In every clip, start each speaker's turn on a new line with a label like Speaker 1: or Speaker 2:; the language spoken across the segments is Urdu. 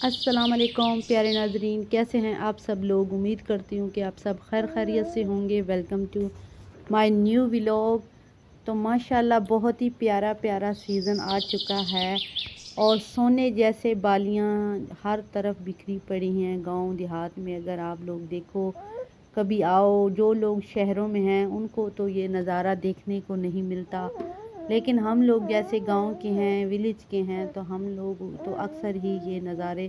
Speaker 1: السلام علیکم پیارے ناظرین، کیسے ہیں آپ سب لوگ؟ امید کرتی ہوں کہ آپ سب خیر خیریت سے ہوں گے۔ Welcome to my new vlog. تو ماشاءاللہ بہت ہی پیارا پیارا سیزن آ چکا ہے اور سونے جیسے بالیاں ہر طرف بکھری پڑی ہیں گاؤں دیہات میں۔ اگر آپ لوگ دیکھو، کبھی آؤ، جو لوگ شہروں میں ہیں ان کو تو یہ نظارہ دیکھنے کو نہیں ملتا، لیکن ہم لوگ جیسے گاؤں کے ہیں، ولیج کے ہیں، تو ہم لوگ تو اکثر ہی یہ نظارے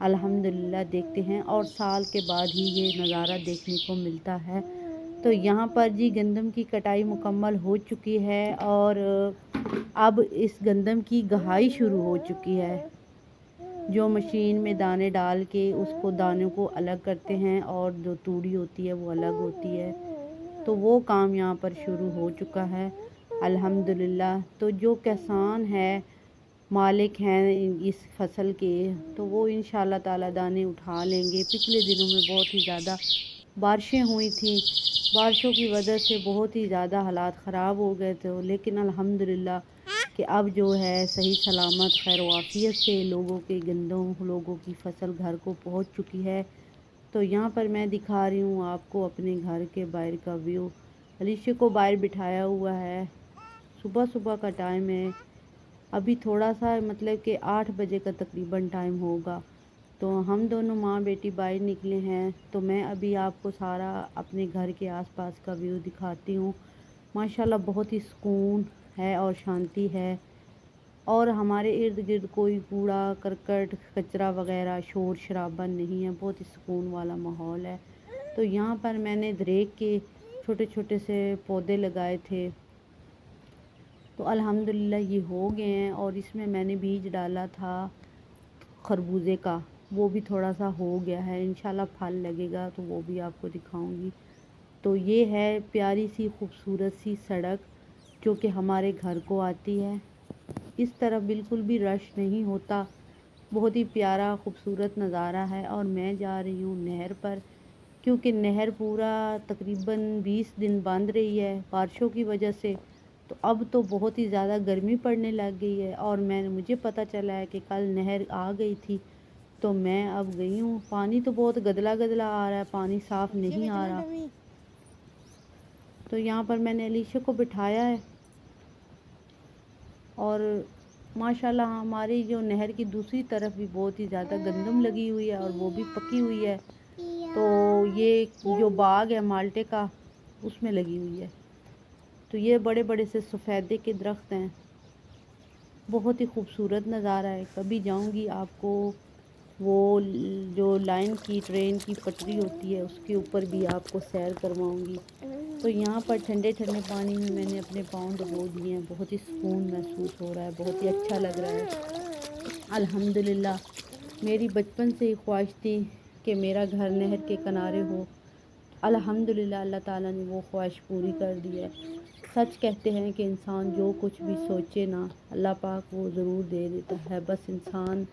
Speaker 1: الحمدللہ دیکھتے ہیں اور سال کے بعد ہی یہ نظارہ دیکھنے کو ملتا ہے۔ تو یہاں پر جی گندم کی کٹائی مکمل ہو چکی ہے اور اب اس گندم کی گہائی شروع ہو چکی ہے، جو مشین میں دانے ڈال کے اس کو دانوں کو الگ کرتے ہیں اور جو توڑی ہوتی ہے وہ الگ ہوتی ہے، تو وہ کام یہاں پر شروع ہو چکا ہے الحمدللہ۔ تو جو کسان ہے، مالک ہیں اس فصل کے، تو وہ انشاءاللہ تعالی دانے اٹھا لیں گے۔ پچھلے دنوں میں بہت ہی زیادہ بارشیں ہوئی تھیں، بارشوں کی وجہ سے بہت ہی زیادہ حالات خراب ہو گئے تھے، لیکن الحمدللہ کہ اب جو ہے صحیح سلامت خیر و عافیت سے لوگوں کے گندم، لوگوں کی فصل گھر کو پہنچ چکی ہے۔ تو یہاں پر میں دکھا رہی ہوں آپ کو اپنے گھر کے باہر کا ویو۔ علیشہ کو باہر بٹھایا ہوا ہے، صبح صبح کا ٹائم ہے، ابھی تھوڑا سا مطلب کہ 8 بجے کا تقریباً ٹائم ہوگا، تو ہم دونوں ماں بیٹی باہر نکلے ہیں۔ تو میں ابھی آپ کو سارا اپنے گھر کے آس پاس کا ویو دکھاتی ہوں۔ ماشاءاللہ بہت ہی سکون ہے اور شانتی ہے، اور ہمارے ارد گرد کوئی کوڑا کرکٹ کچرا وغیرہ شور شرابہ نہیں ہے، بہت ہی سکون والا ماحول ہے۔ تو یہاں پر میں نے دریک کے چھوٹے چھوٹے سے پودے لگائے تھے، تو الحمدللہ یہ ہو گئے ہیں، اور اس میں نے بیج ڈالا تھا خربوزے کا، وہ بھی تھوڑا سا ہو گیا ہے، انشاءاللہ پھل لگے گا تو وہ بھی آپ کو دکھاؤں گی۔ تو یہ ہے پیاری سی خوبصورت سی سڑک جو کہ ہمارے گھر کو آتی ہے۔ اس طرف بالکل بھی رش نہیں ہوتا، بہت ہی پیارا خوبصورت نظارہ ہے۔ اور میں جا رہی ہوں نہر پر، کیونکہ نہر پورا تقریباً 20 دن بند رہی ہے بارشوں کی وجہ سے، تو اب تو بہت ہی زیادہ گرمی پڑنے لگ گئی ہے، اور مجھے پتہ چلا ہے کہ کل نہر آ گئی تھی، تو میں اب گئی ہوں۔ پانی تو بہت گدلا گدلا آ رہا ہے، پانی صاف نہیں آ رہا۔ تو یہاں پر میں نے علیشہ کو بٹھایا ہے، اور ماشاءاللہ ہماری جو نہر کی دوسری طرف بھی بہت ہی زیادہ گندم لگی ہوئی ہے اور وہ بھی پکی ہوئی ہے، تو یہ جو باغ ہے مالٹے کا اس میں لگی ہوئی ہے۔ تو یہ بڑے بڑے سے سفیدے کے درخت ہیں، بہت ہی خوبصورت نظارہ ہے۔ کبھی جاؤں گی آپ کو وہ جو لائن کی ٹرین کی پٹری ہوتی ہے اس کے اوپر بھی آپ کو سیر کرواؤں گی۔ تو یہاں پر ٹھنڈے ٹھنڈے پانی میں نے اپنے پاؤں ڈبو دیے ہیں، بہت ہی سکون محسوس ہو رہا ہے، بہت ہی اچھا لگ رہا ہے الحمدللہ۔ میری بچپن سے ہی خواہش تھی کہ میرا گھر نہر کے کنارے ہو، الحمدللہ اللہ تعالیٰ نے وہ خواہش پوری کر دی ہے۔ سچ کہتے ہیں کہ انسان جو کچھ بھی سوچے نا، اللہ پاک وہ ضرور دے دیتا ہے، بس انسان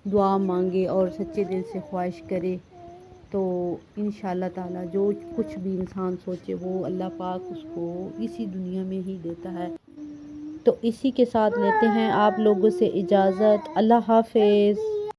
Speaker 1: دعا مانگے اور سچے دل سے خواہش کرے، تو انشاءاللہ تعالیٰ جو کچھ بھی انسان سوچے وہ اللہ پاک اس کو اسی دنیا میں ہی دیتا ہے۔ تو اسی کے ساتھ لیتے ہیں آپ لوگوں سے اجازت، اللہ حافظ۔